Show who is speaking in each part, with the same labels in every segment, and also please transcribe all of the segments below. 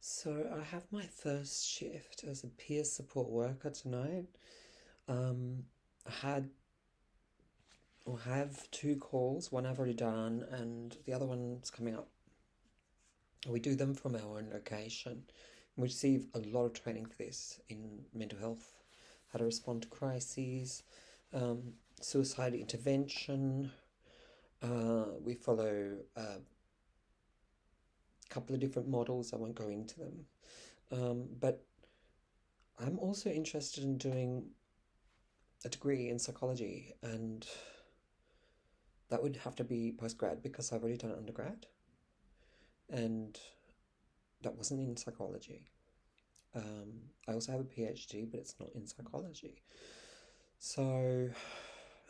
Speaker 1: So I have my first shift as a peer support worker tonight. I had or have two calls. One I've already done, and the other one's coming up. We do them from our own location. We receive a lot of training for this in mental health, how to respond to crises, suicide intervention. We follow a couple of different models. I won't go into them. But I'm also interested in doing a degree in psychology, and that would have to be postgrad because I've already done undergrad, and that wasn't in psychology. I also have a PhD, but it's not in psychology. So,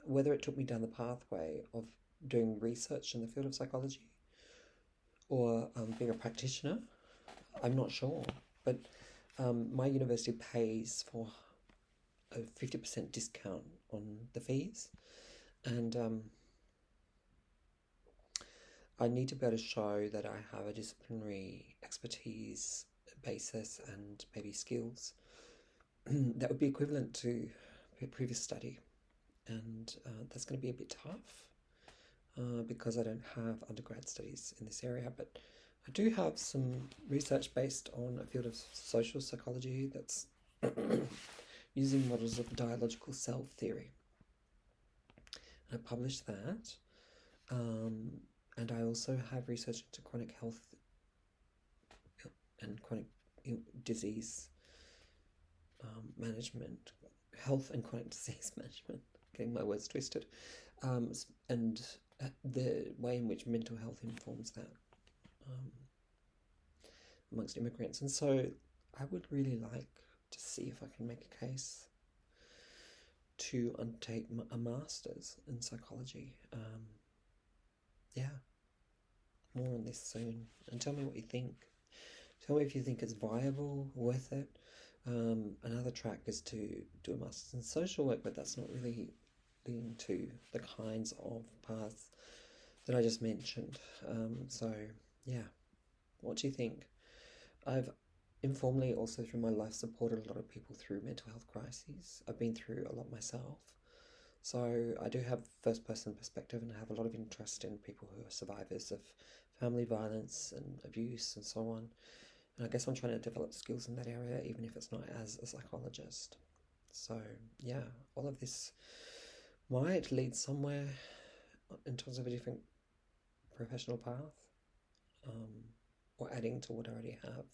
Speaker 1: whether it took me down the pathway of doing research in the field of psychology or being a practitioner, I'm not sure. But my university pays for a 50% discount on the fees, and I need to be able to show that I have a disciplinary expertise basis and maybe skills that would be equivalent to a previous study. And that's going to be a bit tough because I don't have undergrad studies in this area, but I do have some research based on a field of social psychology that's using models of dialogical self theory. And I published that. And I also have research into chronic health and chronic disease management, health and chronic disease management, getting my words twisted, and the way in which mental health informs that amongst immigrants. And so I would really like to see if I can make a case to undertake a master's in psychology. Yeah, more on this soon. And tell me what you think. Tell me if you think it's viable, worth it. Another track is to do a master's in social work, but that's not really leading to the kinds of paths that I just mentioned. So, yeah, what do you think? I've informally also through my life supported a lot of people through mental health crises. I've been through a lot myself. So I do have first person perspective, and I have a lot of interest in people who are survivors of family violence and abuse and so on. And I guess I'm trying to develop skills in that area, even if it's not as a psychologist. So yeah, all of this might lead somewhere in terms of a different professional path, or adding to what I already have.